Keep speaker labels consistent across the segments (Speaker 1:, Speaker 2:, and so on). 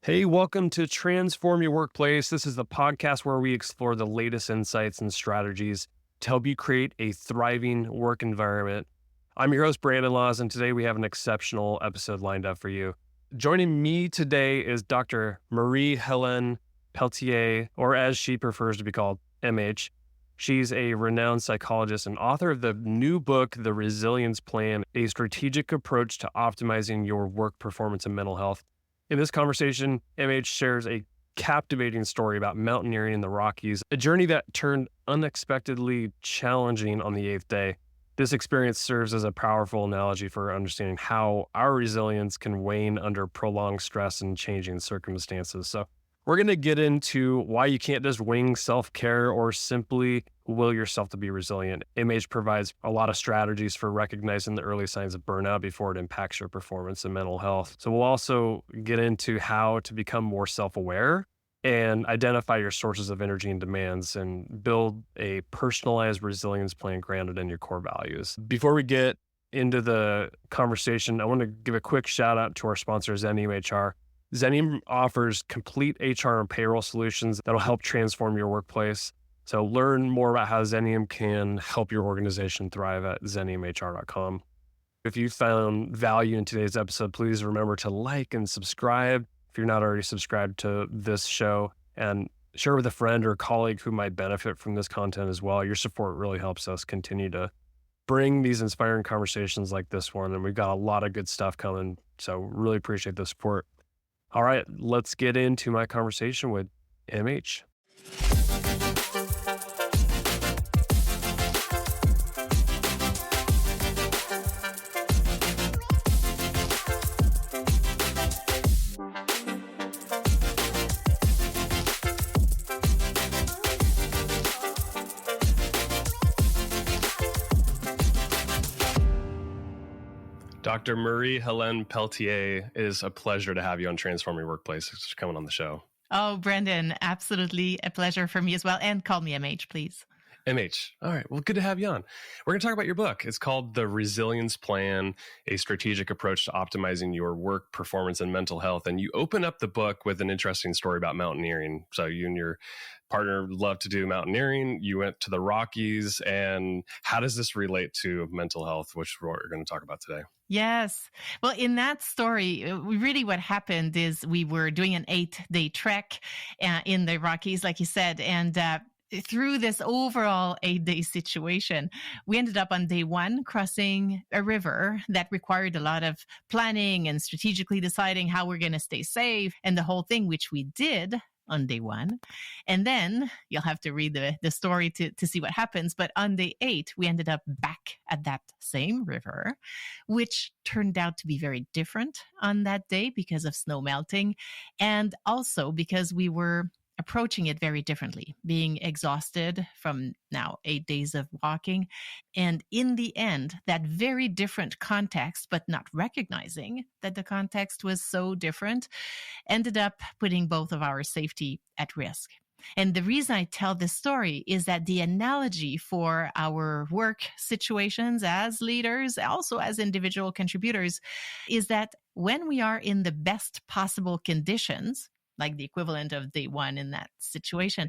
Speaker 1: Hey, welcome to Transform Your Workplace. This is the podcast where we explore the latest insights and strategies to help you create a thriving work environment. I'm your host, Brandon Laws, and today we have an exceptional episode lined up for you. Joining me today is Dr. Marie-Hélène Pelletier, or as she prefers to be called, MH. She's a renowned psychologist and author of the new book, The Resilience Plan, a strategic approach to optimizing your work performance and mental health. In this conversation, MH shares a captivating story about mountaineering in the Rockies, a journey that turned unexpectedly challenging on the 8th day. This experience serves as a powerful analogy for understanding how our resilience can wane under prolonged stress and changing circumstances. So we're going to get into why you can't just wing self-care or simply will yourself to be resilient. MH provides a lot of strategies for recognizing the early signs of burnout before it impacts your performance and mental health. So we'll also get into how to become more self-aware and identify your sources of energy and demands and build a personalized resilience plan grounded in your core values. Before we get into the conversation, I want to give a quick shout out to our sponsor, Xenium HR. Xenium offers complete HR and payroll solutions that'll help transform your workplace. So learn more about how Xenium can help your organization thrive at xeniumhr.com. If you found value in today's episode, please remember to like and subscribe if you're not already subscribed to this show, and share with a friend or colleague who might benefit from this content as well. Your support really helps us continue to bring these inspiring conversations like this one, and we've got a lot of good stuff coming, so really appreciate the support. All right, let's get into my conversation with MH. Dr. Marie-Hélène Pelletier, it is a pleasure to have you on Transform Your Workplace. Thanks for coming on the show.
Speaker 2: Oh, Brendan, absolutely a pleasure for me as well. And call me MH, please.
Speaker 1: MH. All right. Well, good to have you on. We're going to talk about your book. It's called The Resilience Plan, a strategic approach to optimizing your work performance and mental health. And you open up the book with an interesting story about mountaineering. So you and your partner love to do mountaineering. You went to the Rockies. And how does this relate to mental health, which we're going to talk about today?
Speaker 2: Yes. Well, in that story, really what happened is we were doing an 8-day trek in the Rockies, like you said, and through this overall 8-day situation, we ended up on day 1 crossing a river that required a lot of planning and strategically deciding how we're going to stay safe and the whole thing, which we did on day 1. And then you'll have to read the story to see what happens. But on day 8, we ended up back at that same river, which turned out to be very different on that day because of snow melting. And also because we were approaching it very differently, being exhausted from now 8 days of walking. And in the end, that very different context, but not recognizing that the context was so different, ended up putting both of our safety at risk. And the reason I tell this story is that the analogy for our work situations as leaders, also as individual contributors, is that when we are in the best possible conditions, like the equivalent of day 1 in that situation,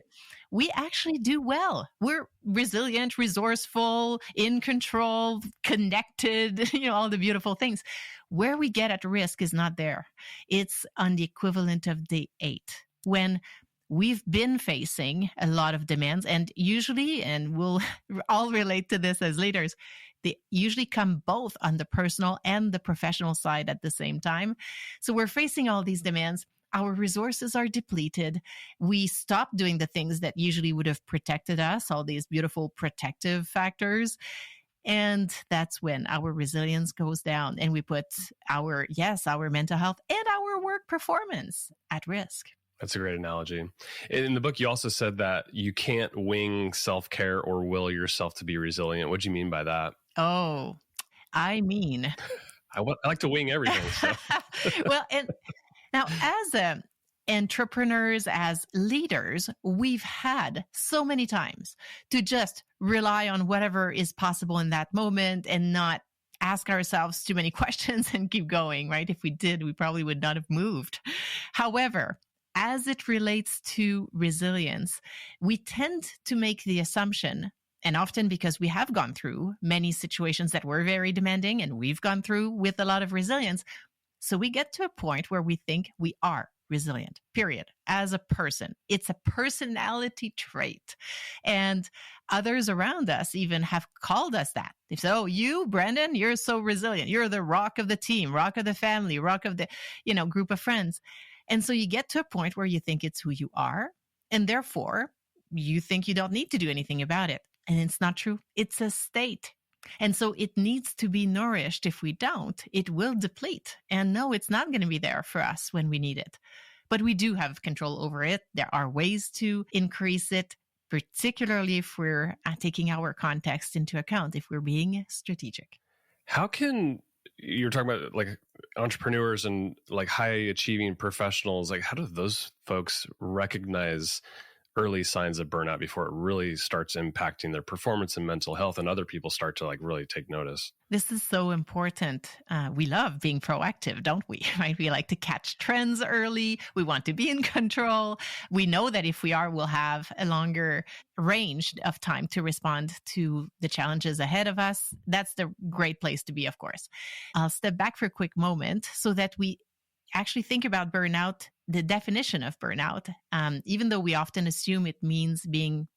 Speaker 2: we actually do well. We're resilient, resourceful, in control, connected, all the beautiful things. Where we get at risk is not there. It's on the equivalent of day 8, when we've been facing a lot of demands, and usually, and we'll all relate to this as leaders, they usually come both on the personal and the professional side at the same time. So we're facing all these demands. Our resources are depleted. We stop doing the things that usually would have protected us, all these beautiful protective factors. And that's when our resilience goes down and we put our mental health and our work performance at risk.
Speaker 1: That's a great analogy. In the book, you also said that you can't wing self-care or will yourself to be resilient. What do you mean by that?
Speaker 2: Oh, I mean...
Speaker 1: I like to wing everything. So.
Speaker 2: Well, and now as entrepreneurs, as leaders, we've had so many times to just rely on whatever is possible in that moment and not ask ourselves too many questions and keep going, right? If we did, we probably would not have moved. However, as it relates to resilience, we tend to make the assumption, and often because we have gone through many situations that were very demanding and we've gone through with a lot of resilience. So we get to a point where we think we are resilient, period, as a person. It's a personality trait. And others around us even have called us that. They say, oh, you, Brandon, you're so resilient. You're the rock of the team, rock of the family, rock of the, group of friends. And so you get to a point where you think it's who you are. And therefore, you think you don't need to do anything about it. And it's not true. It's a state. And so it needs to be nourished. If we don't, it will deplete. And no, it's not going to be there for us when we need it. But we do have control over it. There are ways to increase it, particularly if we're taking our context into account, if we're being strategic.
Speaker 1: How can, you're talking about like entrepreneurs and like high achieving professionals, like how do those folks recognize early signs of burnout before it really starts impacting their performance and mental health, and other people start to like really take notice?
Speaker 2: This is so important. We love being proactive, don't we? Right? We like to catch trends early. We want to be in control. We know that if we are, we'll have a longer range of time to respond to the challenges ahead of us. That's the great place to be, of course. I'll step back for a quick moment so that we actually think about burnout, the definition of burnout. Even though we often assume it means being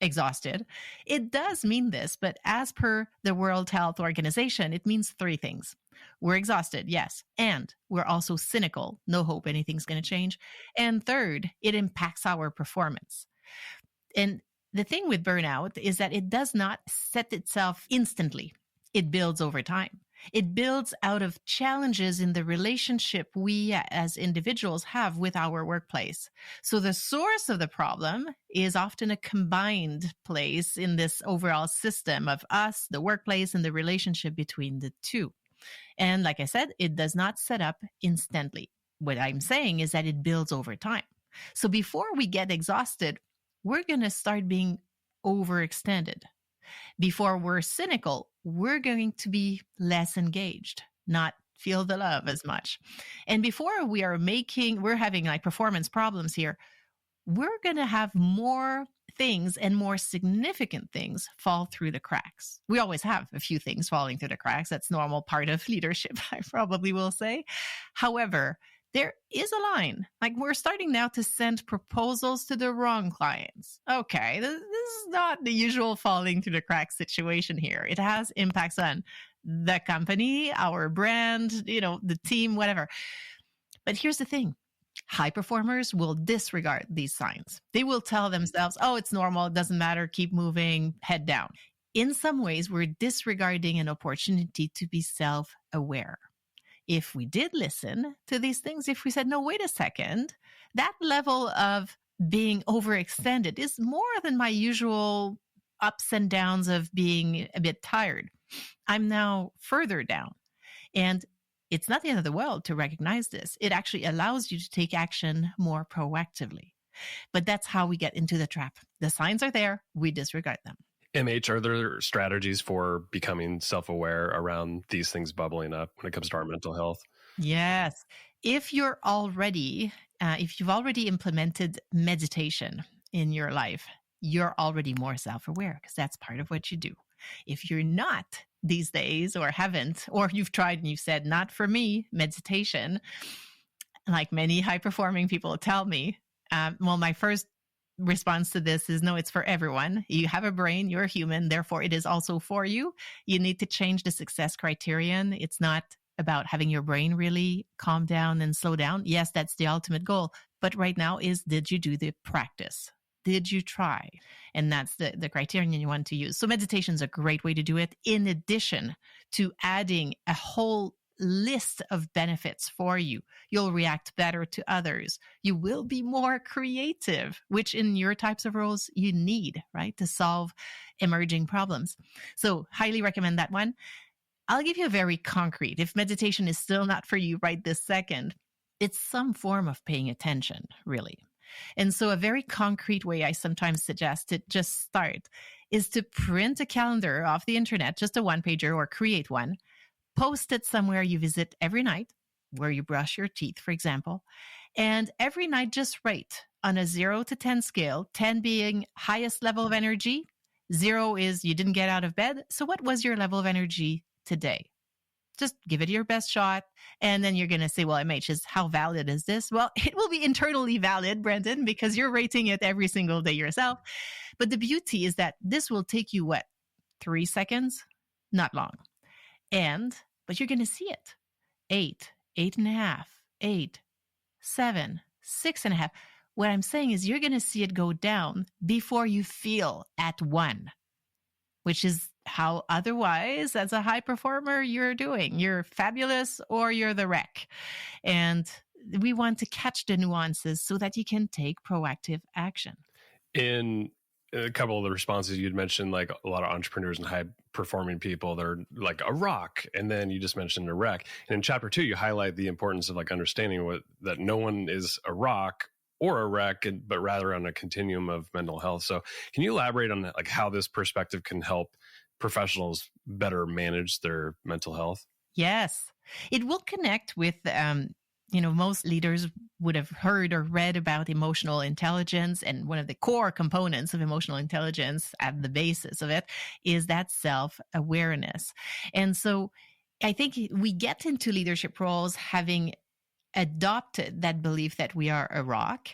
Speaker 2: exhausted, it does mean this, but as per the World Health Organization, it means three things. We're exhausted, yes, and we're also cynical, no hope anything's going to change. And third, it impacts our performance. And the thing with burnout is that it does not set itself instantly. It builds over time. It builds out of challenges in the relationship we as individuals have with our workplace. So the source of the problem is often a combined place in this overall system of us, the workplace, and the relationship between the two. And like I said, it does not set up instantly. What I'm saying is that it builds over time. So before we get exhausted, we're going to start being overextended. Before we're cynical, we're going to be less engaged, not feel the love as much. And before we're having like performance problems here, we're going to have more things and more significant things fall through the cracks. We always have a few things falling through the cracks. That's normal part of leadership, I probably will say. However, there is a line. Like we're starting now to send proposals to the wrong clients. Okay, this is not the usual falling through the cracks situation here. It has impacts on the company, our brand, the team, whatever. But here's the thing. High performers will disregard these signs. They will tell themselves, oh, it's normal. It doesn't matter. Keep moving, head down. In some ways, we're disregarding an opportunity to be self-aware. If we did listen to these things, if we said, no, wait a second, that level of being overextended is more than my usual ups and downs of being a bit tired. I'm now further down. And it's not the end of the world to recognize this. It actually allows you to take action more proactively. But that's how we get into the trap. The signs are there. We disregard them.
Speaker 1: MH, are there strategies for becoming self-aware around these things bubbling up when it comes to our mental health?
Speaker 2: Yes. If you've already implemented meditation in your life, you're already more self-aware because that's part of what you do. If you're not these days or haven't, or you've tried and you've said, not for me, meditation, like many high-performing people tell me, my first response to this is no, it's for everyone. You have a brain, you're a human, therefore it is also for you. You need to change the success criterion. It's not about having your brain really calm down and slow down. Yes, that's the ultimate goal. But right now did you do the practice? Did you try? And that's the criterion you want to use. So meditation is a great way to do it, in addition to adding a whole list of benefits for you. You'll react better to others. You will be more creative, which in your types of roles you need, right, to solve emerging problems. So highly recommend that one. I'll give you a very concrete, if meditation is still not for you right this second, it's some form of paying attention, really. And so a very concrete way I sometimes suggest to just start is to print a calendar off the internet, just a one-pager, or create one. Post it somewhere you visit every night, where you brush your teeth, for example, And every night, just rate on a 0 to 10 scale, 10 being highest level of energy, 0 is you didn't get out of bed. So, what was your level of energy today? Just give it your best shot. And then you're going to say, well, MH, is how valid is this? Well, it will be internally valid, Brendan, because you're rating it every single day yourself. But the beauty is that this will take you, what, 3 seconds? Not long. But you're going to see it. 8, 8.5, 8, 7, 6.5. What I'm saying is you're going to see it go down before you feel at 1, which is how otherwise, as a high performer, you're doing. You're fabulous or you're the wreck. And we want to catch the nuances so that you can take proactive action.
Speaker 1: In a couple of the responses you'd mentioned, like a lot of entrepreneurs and high performing people, they're like a rock. And then you just mentioned a wreck. And in chapter 2, you highlight the importance of like understanding that no one is a rock or a wreck, but rather on a continuum of mental health. So can you elaborate on like how this perspective can help professionals better manage their mental health?
Speaker 2: Yes, it will connect with, most leaders would have heard or read about emotional intelligence. And one of the core components of emotional intelligence at the basis of it is that self-awareness. And so I think we get into leadership roles having adopted that belief that we are a rock,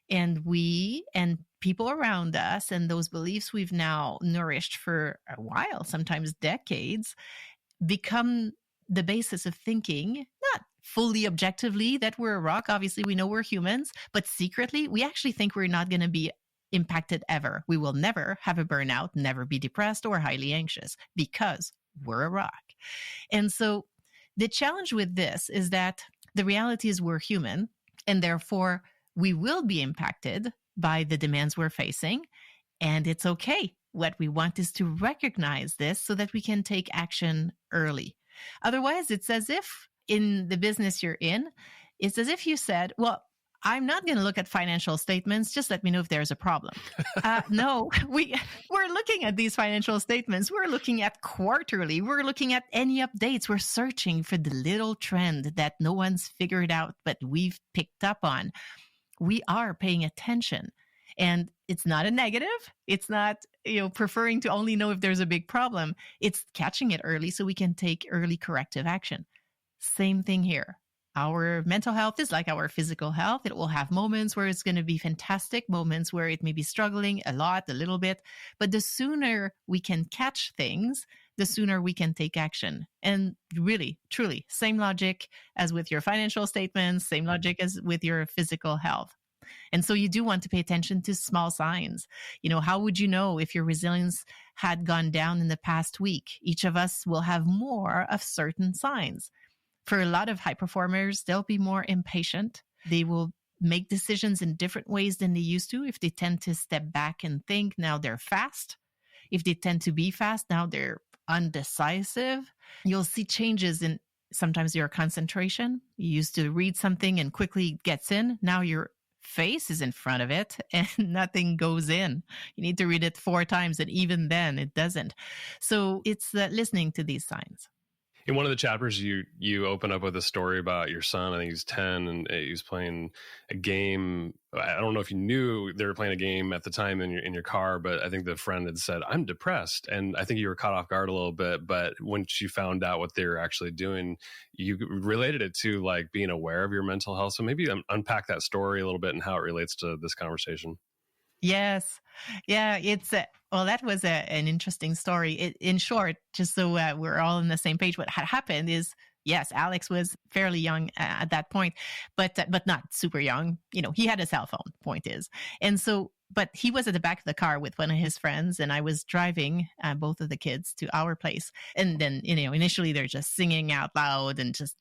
Speaker 2: and we and people around us and those beliefs we've now nourished for a while, sometimes decades, become the basis of thinking, not fully objectively that we're a rock. Obviously, we know we're humans, but secretly, we actually think we're not going to be impacted ever. We will never have a burnout, never be depressed or highly anxious because we're a rock. And so the challenge with this is that the reality is we're human, and therefore we will be impacted by the demands we're facing. And it's okay. What we want is to recognize this so that we can take action early. Otherwise, it's as if in the business you're in, it's as if you said, well, I'm not going to look at financial statements. Just let me know if there's a problem. No, we're looking at these financial statements. We're looking at quarterly. We're looking at any updates. We're searching for the little trend that no one's figured out, but we've picked up on. We are paying attention. And it's not a negative. It's not, preferring to only know if there's a big problem. It's catching it early so we can take early corrective action. Same thing here. Our mental health is like our physical health. It will have moments where it's going to be fantastic, moments where it may be struggling a lot, a little bit. But the sooner we can catch things, the sooner we can take action. And really, truly, same logic as with your financial statements, same logic as with your physical health. And so you do want to pay attention to small signs. How would you know if your resilience had gone down in the past week? Each of us will have more of certain signs. For a lot of high performers, they'll be more impatient. They will make decisions in different ways than they used to. If they tend to step back and think, now they're fast. If they tend to be fast, now they're undecisive. You'll see changes in sometimes your concentration. You used to read something and quickly gets in. Now your face is in front of it and nothing goes in. You need to read it 4 times, and even then it doesn't. So it's listening to these signs.
Speaker 1: In one of the chapters, you open up with a story about your son. I think he's 10 and he was playing a game. I don't know if you knew they were playing a game at the time in your car, but I think the friend had said, "I'm depressed." And I think you were caught off guard a little bit. But once you found out what they were actually doing, you related it to like being aware of your mental health. So maybe unpack that story a little bit and how it relates to this conversation.
Speaker 2: Yes. Yeah, that was an interesting story. In short, just so we're all on the same page, what had happened is, yes, Alex was fairly young at that point, but not super young. He had a cell phone, point is. And so, but he was at the back of the car with one of his friends, and I was driving both of the kids to our place. And then, initially they're just singing out loud and just,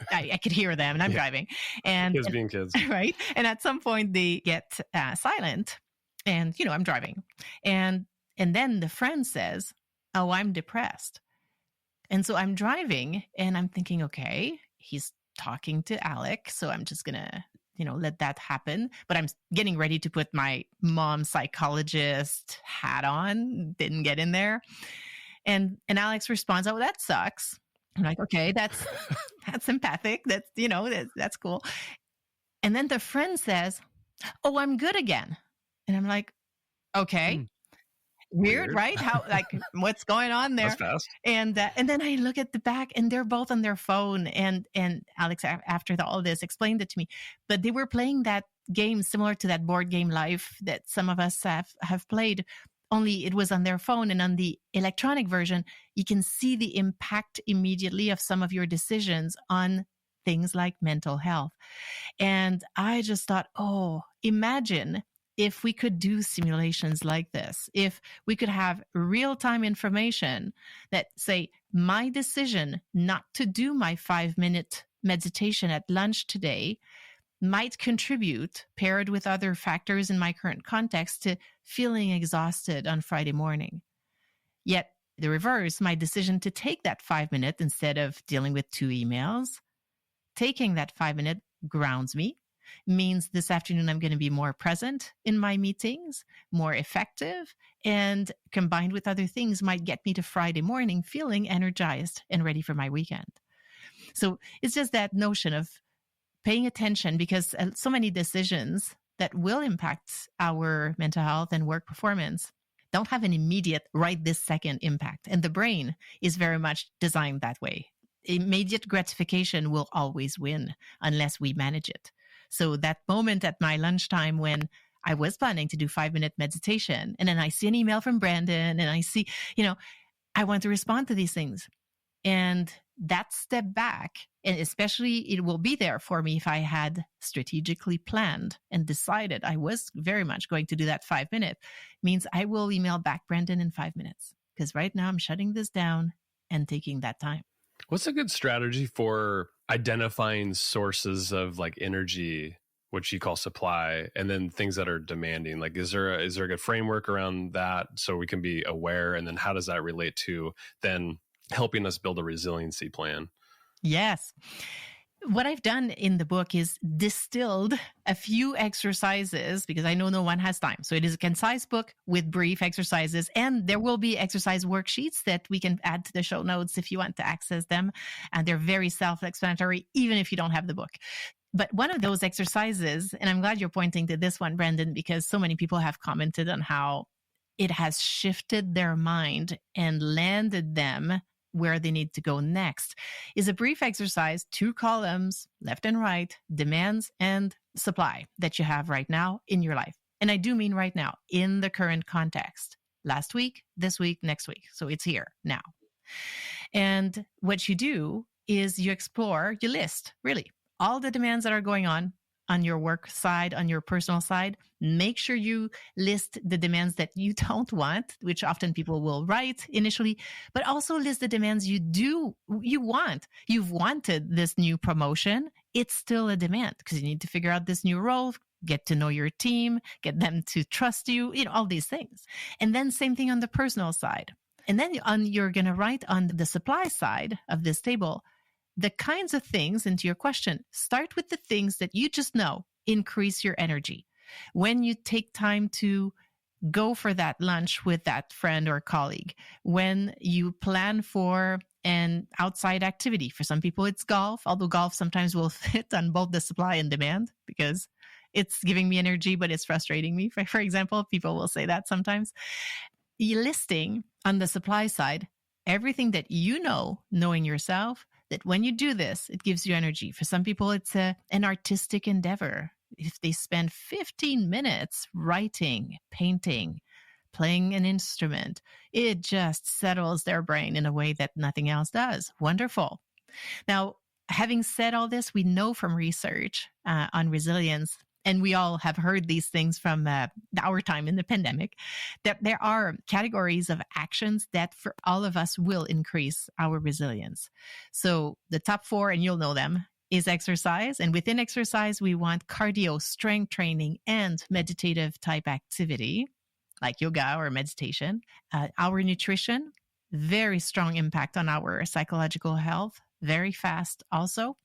Speaker 2: I could hear them, and I'm driving. And
Speaker 1: kids being kids.
Speaker 2: Right. And at some point they get silent, and, I'm driving. And then the friend says, "Oh, I'm depressed." And so I'm driving and I'm thinking, okay, he's talking to Alex, so I'm just going to, let that happen. But I'm getting ready to put my mom psychologist hat on, didn't get in there. And Alex responds, "Oh, that sucks." I'm like, okay, that's empathic. That's, that's cool. And then the friend says, "Oh, I'm good again." And I'm like, okay,
Speaker 1: Hmm,
Speaker 2: weird,
Speaker 1: weird.
Speaker 2: right? How, like, what's going on
Speaker 1: That's
Speaker 2: there?
Speaker 1: fast.
Speaker 2: And then I look at the back, and they're both on their phone. And Alex, after all this, explained it to me. But they were playing that game similar to that board game Life that some of us have played. Only it was on their phone, and on the electronic version, you can see the impact immediately of some of your decisions on things like mental health. And I just thought, oh, imagine if we could do simulations like this, if we could have real time information that say, my decision not to do my 5-minute meditation at lunch today might contribute, paired with other factors in my current context, to feeling exhausted on Friday morning. Yet the reverse, my decision to take that 5 minute instead of dealing with 2 emails, taking that 5 minute grounds me, means this afternoon I'm going to be more present in my meetings, more effective, and combined with other things might get me to Friday morning feeling energized and ready for my weekend. So it's just that notion of paying attention, because so many decisions that will impact our mental health and work performance don't have an immediate right this second impact. And the brain is very much designed that way. Immediate gratification will always win unless we manage it. So that moment at my lunchtime when I was planning to do 5-minute meditation, and then I see an email from Brandon, and I see, I want to respond to these things. And that step back, and especially it will be there for me if I had strategically planned and decided I was very much going to do that 5-minute, means I will email back Brandon in 5 minutes. Because right now I'm shutting this down and taking that time.
Speaker 1: What's a good strategy for identifying sources of like energy, which you call supply, and then things that are demanding? Like, is there a good framework around that so we can be aware? And then how does that relate to then helping us build a resiliency plan?
Speaker 2: Yes. What I've done in the book is distilled a few exercises, because I know no one has time. So it is a concise book with brief exercises, and there will be exercise worksheets that we can add to the show notes if you want to access them. And they're very self-explanatory, even if you don't have the book. But one of those exercises, and I'm glad you're pointing to this one, Brandon, because so many people have commented on how it has shifted their mind and landed them where they need to go next, is a brief exercise, 2 columns, left and right, demands and supply that you have right now in your life. And I do mean right now, in the current context. Last week, this week, next week. So it's here now. And what you do is you explore, you list really all the demands that are going on your work side, on your personal side. Make sure you list the demands that you don't want, which often people will write initially, but also list the demands you want. You've wanted this new promotion. It's still a demand because you need to figure out this new role, get to know your team, get them to trust you, all these things. And then same thing on the personal side. And then you're going to write on the supply side of this table the kinds of things, into your question, start with the things that you just know increase your energy. When you take time to go for that lunch with that friend or colleague, when you plan for an outside activity. For some people, it's golf, although golf sometimes will fit on both the supply and demand because it's giving me energy, but it's frustrating me. For example, people will say that sometimes. You're listing on the supply side everything that you know, knowing yourself, that when you do this, it gives you energy. For some people, it's an artistic endeavor. If they spend 15 minutes writing, painting, playing an instrument, it just settles their brain in a way that nothing else does. Wonderful. Now, having said all this, we know from research on resilience, and we all have heard these things from our time in the pandemic, that there are categories of actions that for all of us will increase our resilience. So the top 4, and you'll know them, is exercise. And within exercise, we want cardio, strength training, and meditative type activity like yoga or meditation. Our nutrition, very strong impact on our psychological health, very fast also.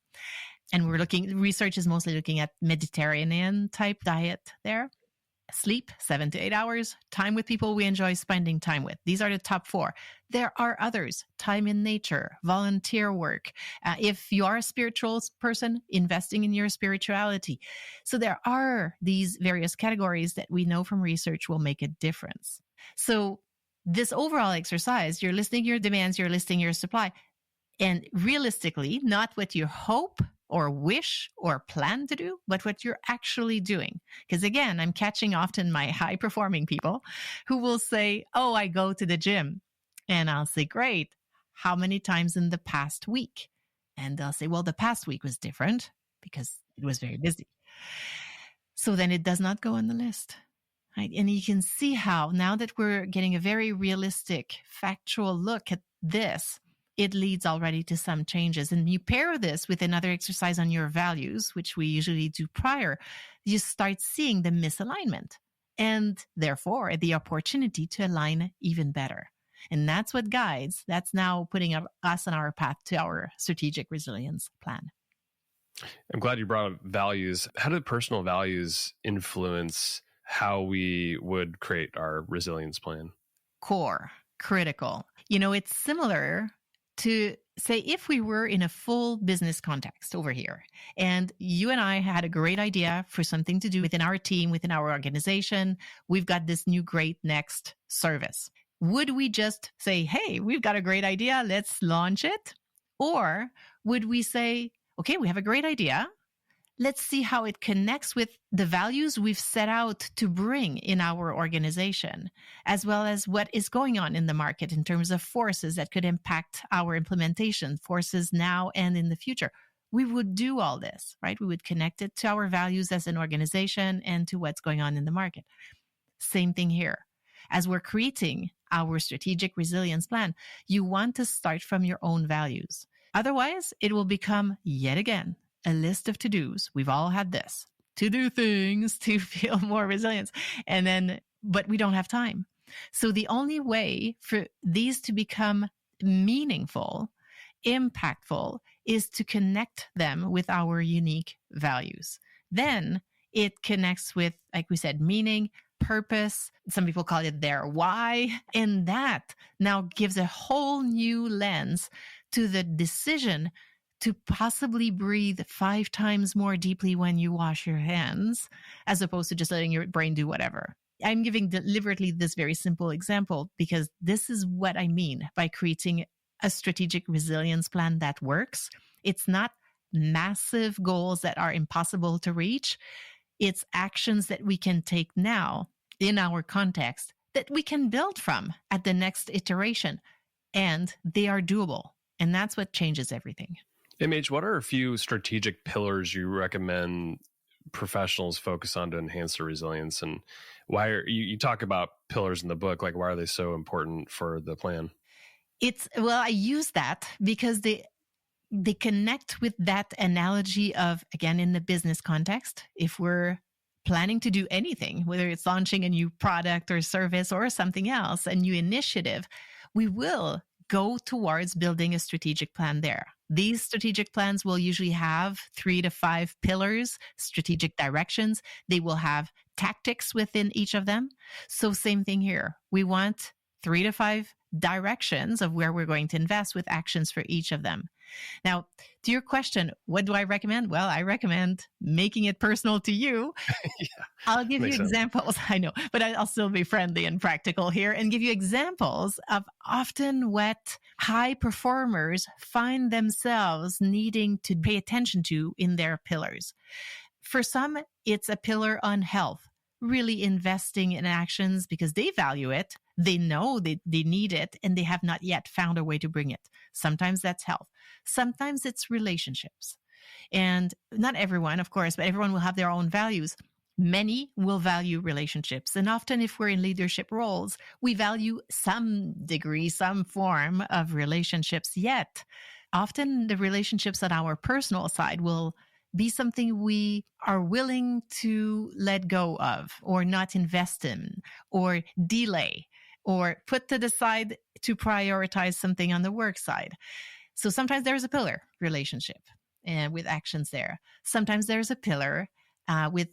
Speaker 2: And research is mostly looking at Mediterranean type diet there. Sleep, 7 to 8 hours, time with people we enjoy spending time with. These are the top 4. There are others: time in nature, volunteer work. If you are a spiritual person, investing in your spirituality. So there are these various categories that we know from research will make a difference. So this overall exercise, you're listing your demands, you're listing your supply, and realistically, not what you hope or wish or plan to do, but what you're actually doing. Because again, I'm catching often my high performing people who will say, oh, I go to the gym. And I'll say, great. How many times in the past week? And they'll say, well, the past week was different because it was very busy. So then it does not go on the list. Right? And you can see how now that we're getting a very realistic, factual look at this, it leads already to some changes. And you pair this with another exercise on your values, which we usually do prior, you start seeing the misalignment and therefore the opportunity to align even better. And that's what guides, that's now putting us on our path to our strategic resilience plan.
Speaker 1: I'm glad you brought up values. How do personal values influence how we would create our resilience plan?
Speaker 2: Core, critical. It's similar to say if we were in a full business context over here and you and I had a great idea for something to do within our team, within our organization, we've got this new great next service. Would we just say, hey, we've got a great idea, let's launch it? Or would we say, okay, we have a great idea, let's see how it connects with the values we've set out to bring in our organization, as well as what is going on in the market in terms of forces that could impact our implementation, forces now and in the future. We would do all this, right? We would connect it to our values as an organization and to what's going on in the market. Same thing here. As we're creating our strategic resilience plan, you want to start from your own values. Otherwise, it will become yet again a list of to-dos. We've all had this. To do things to feel more resilient. But we don't have time. So the only way for these to become meaningful, impactful, is to connect them with our unique values. Then it connects with, like we said, meaning, purpose. Some people call it their why. And that now gives a whole new lens to the decision to possibly breathe 5 times more deeply when you wash your hands, as opposed to just letting your brain do whatever. I'm giving deliberately this very simple example because this is what I mean by creating a strategic resilience plan that works. It's not massive goals that are impossible to reach. It's actions that we can take now in our context that we can build from at the next iteration. And they are doable. And that's what changes everything.
Speaker 1: MH, what are a few strategic pillars you recommend professionals focus on to enhance their resilience? And why are you talk about pillars in the book, like why are they so important for the plan?
Speaker 2: I use that because they connect with that analogy of, again, in the business context, if we're planning to do anything, whether it's launching a new product or service or something else, a new initiative, we will go towards building a strategic plan there. These strategic plans will usually have 3 to 5 pillars, strategic directions. They will have tactics within each of them. So same thing here. We want 3 to 5 directions of where we're going to invest with actions for each of them. Now, to your question, what do I recommend? Well, I recommend making it personal to you.
Speaker 1: Yeah,
Speaker 2: I'll give you
Speaker 1: makes sense.
Speaker 2: examples. I know, but I'll still be friendly and practical here and give you examples of often what high performers find themselves needing to pay attention to in their pillars. For some, it's a pillar on health, really investing in actions because they value it. They know they need it and they have not yet found a way to bring it. Sometimes that's health. Sometimes it's relationships. And not everyone, of course, but everyone will have their own values. Many will value relationships. And often if we're in leadership roles, we value some degree, some form of relationships. Yet often the relationships on our personal side will be something we are willing to let go of or not invest in or delay or put to the side to prioritize something on the work side. So sometimes there's a pillar relationship and with actions there. Sometimes there's a pillar with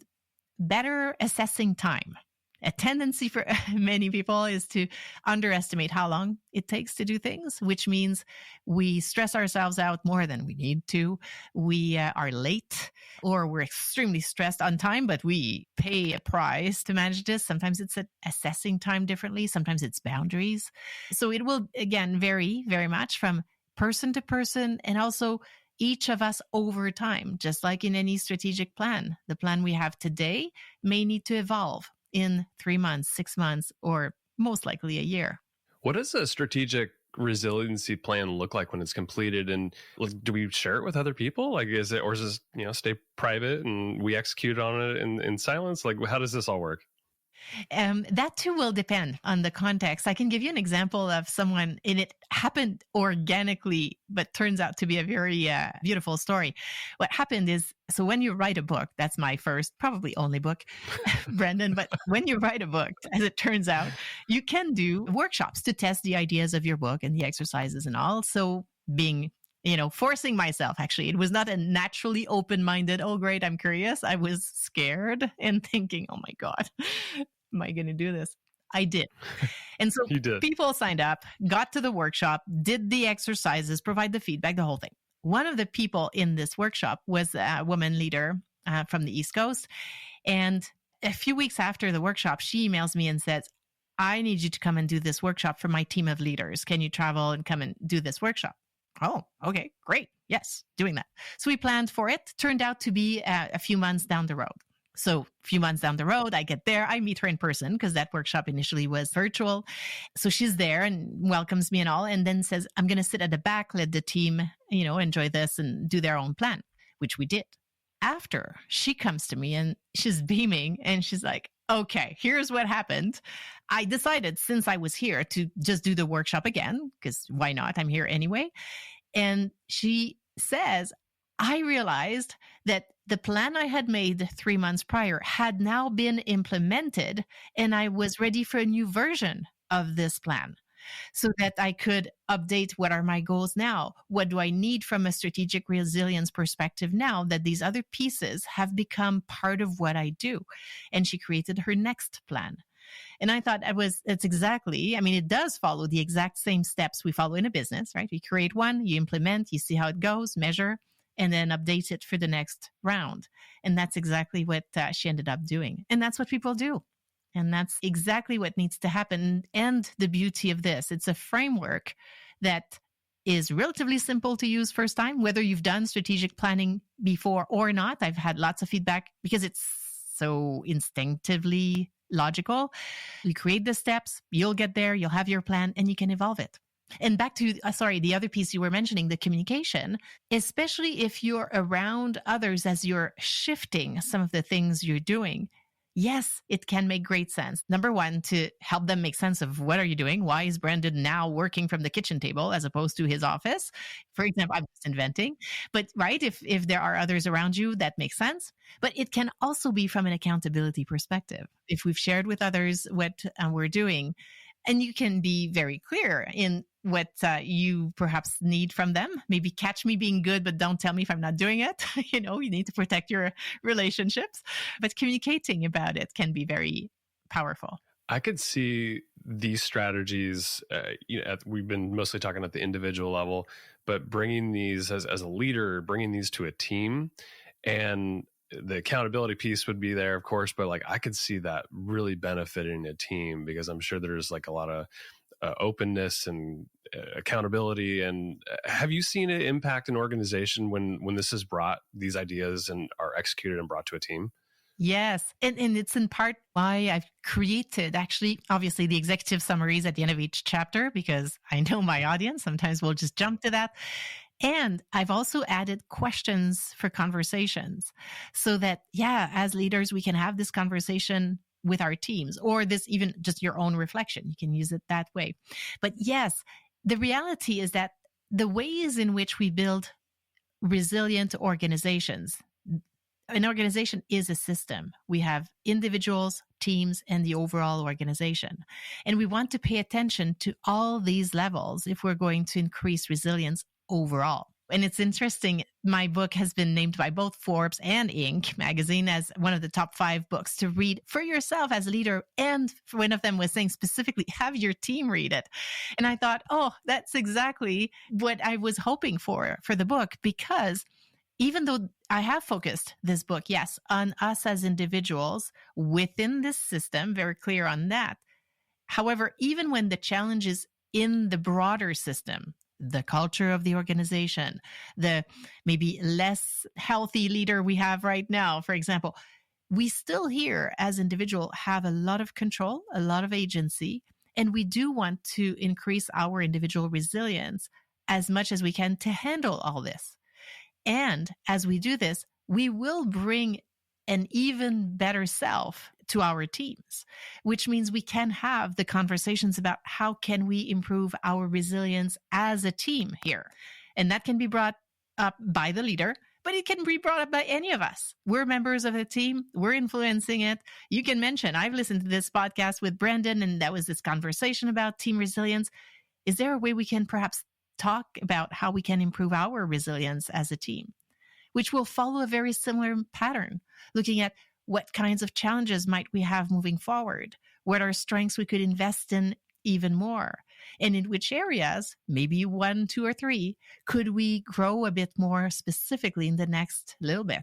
Speaker 2: better assessing time. A tendency for many people is to underestimate how long it takes to do things, which means we stress ourselves out more than we need to. We are late, or we're extremely stressed on time, but we pay a price to manage this. Sometimes it's assessing time differently. Sometimes it's boundaries. So it will, again, vary very much from person to person, and also each of us over time. Just like in any strategic plan, the plan we have today may need to evolve in 3 months, 6 months, or most likely a year.
Speaker 1: What does a strategic resiliency plan look like when it's completed? And do we share it with other people? Like, is it, or is this, stay private and we execute on it in silence? Like, how does this all work?
Speaker 2: That too will depend on the context. I can give you an example of someone, and it happened organically, but turns out to be a very beautiful story. What happened is, so when you write a book, that's my first, probably only book, Brendan, but when you write a book, as it turns out, you can do workshops to test the ideas of your book and the exercises and all. So being forcing myself, actually, it was not a naturally open-minded, oh, great, I'm curious. I was scared and thinking, oh my God, am I going to do this? I did. And so people signed up, got to the workshop, did the exercises, provide the feedback, the whole thing. One of the people in this workshop was a woman leader from the East Coast. And a few weeks after the workshop, she emails me and says, I need you to come and do this workshop for my team of leaders. Can you travel and come and do this workshop? Oh, okay, great. Yes, doing that. So we planned for it. Turned out to be a few months down the road. So a few months down the road, I get there. I meet her in person because that workshop initially was virtual. So she's there and welcomes me and all, and then says, I'm going to sit at the back, let the team, enjoy this and do their own plan, which we did. After, she comes to me and she's beaming and she's like, okay, here's what happened. I decided, since I was here, to just do the workshop again, because why not? I'm here anyway. And she says, I realized that the plan I had made 3 months prior had now been implemented, and I was ready for a new version of this plan so that I could update what are my goals now? What do I need from a strategic resilience perspective now that these other pieces have become part of what I do? And she created her next plan. And I thought it's exactly, it does follow the exact same steps we follow in a business, right? You create one, you implement, you see how it goes, measure, and then update it for the next round. And that's exactly what she ended up doing. And that's what people do. And that's exactly what needs to happen. And the beauty of this, it's a framework that is relatively simple to use first time, whether you've done strategic planning before or not. I've had lots of feedback because it's so instinctively logical. You create the steps, you'll get there, you'll have your plan, and you can evolve it. And back to, the other piece you were mentioning, the communication, especially if you're around others as you're shifting some of the things you're doing. Yes, it can make great sense. Number one, to help them make sense of what are you doing? Why is Brandon now working from the kitchen table as opposed to his office? For example, I'm just inventing. But right, if there are others around you, that makes sense. But it can also be from an accountability perspective. If we've shared with others what we're doing, and you can be very clear in what you perhaps need from them. Maybe catch me being good, but don't tell me if I'm not doing it. You need to protect your relationships. But communicating about it can be very powerful.
Speaker 1: I could see these strategies, we've been mostly talking at the individual level, but bringing these as a leader, bringing these to a team, and the accountability piece would be there, of course, but I could see that really benefiting a team, because I'm sure there's a lot of openness and accountability. And have you seen it impact an organization when this is brought, these ideas, and are executed and brought to a team?
Speaker 2: Yes. And it's in part why I've created, actually, obviously, the executive summaries at the end of each chapter, because I know my audience. Sometimes we'll just jump to that. And I've also added questions for conversations so that, as leaders, we can have this conversation with our teams, or this even just your own reflection. You can use it that way. But yes, the reality is that the ways in which we build resilient organizations, an organization is a system. We have individuals, teams, and the overall organization. And we want to pay attention to all these levels if we're going to increase resilience overall. And it's interesting, my book has been named by both Forbes and Inc. magazine as one of the top 5 books to read for yourself as a leader. And one of them was saying specifically, have your team read it. And I thought, oh, that's exactly what I was hoping for the book, because even though I have focused this book, yes, on us as individuals within this system, very clear on that. However, even when the challenge is in the broader system, the culture of the organization, the maybe less healthy leader we have right now, for example, we still here as individuals have a lot of control, a lot of agency, and we do want to increase our individual resilience as much as we can to handle all this. And as we do this, we will bring an even better self to our teams, which means we can have the conversations about how can we improve our resilience as a team here. And that can be brought up by the leader, but it can be brought up by any of us. We're members of the team. We're influencing it. You can mention, I've listened to this podcast with Brandon, and that was this conversation about team resilience. Is there a way we can perhaps talk about how we can improve our resilience as a team, which will follow a very similar pattern, looking at what kinds of challenges might we have moving forward, what are strengths we could invest in even more, and in which areas, maybe 1, 2, or 3, could we grow a bit more specifically in the next little bit.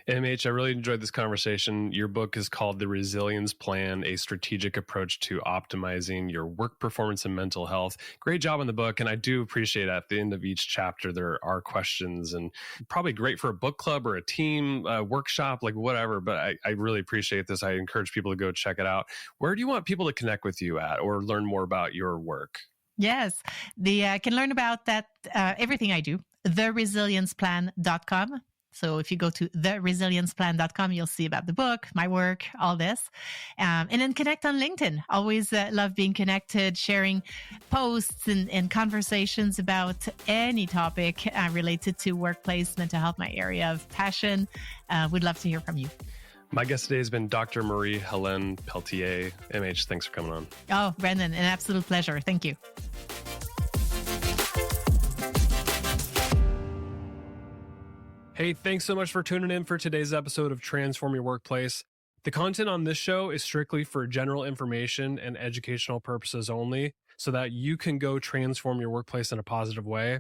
Speaker 1: MH, I really enjoyed this conversation. Your book is called The Resilience Plan, A Strategic Approach to Optimizing Your Work Performance and Mental Health. Great job on the book. And I do appreciate at the end of each chapter, there are questions, and probably great for a book club or a team workshop, like whatever. But I really appreciate this. I encourage people to go check it out. Where do you want people to connect with you at or learn more about your work?
Speaker 2: Yes, I can learn about that, everything I do, theresilienceplan.com. So if you go to theresilienceplan.com, you'll see about the book, my work, all this. And then connect on LinkedIn. Always love being connected, sharing posts and conversations about any topic related to workplace, mental health, my area of passion. Would love to hear from you.
Speaker 1: My guest today has been Dr. Marie-Hélène Pelletier. MH, thanks for coming on.
Speaker 2: Oh, Brandon, an absolute pleasure. Thank you.
Speaker 1: Hey, thanks so much for tuning in for today's episode of Transform Your Workplace. The content on this show is strictly for general information and educational purposes only, so that you can go transform your workplace in a positive way.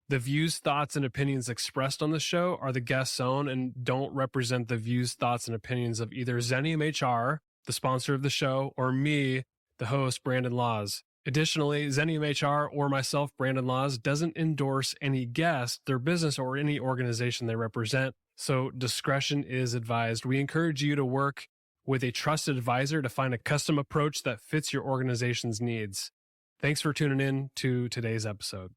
Speaker 1: The views, thoughts, and opinions expressed on the show are the guest's own and don't represent the views, thoughts, and opinions of either Xenium HR, the sponsor of the show, or me, the host, Brandon Laws. Additionally, Xenium HR or myself, Brandon Laws, doesn't endorse any guest, their business, or any organization they represent, so discretion is advised. We encourage you to work with a trusted advisor to find a custom approach that fits your organization's needs. Thanks for tuning in to today's episode.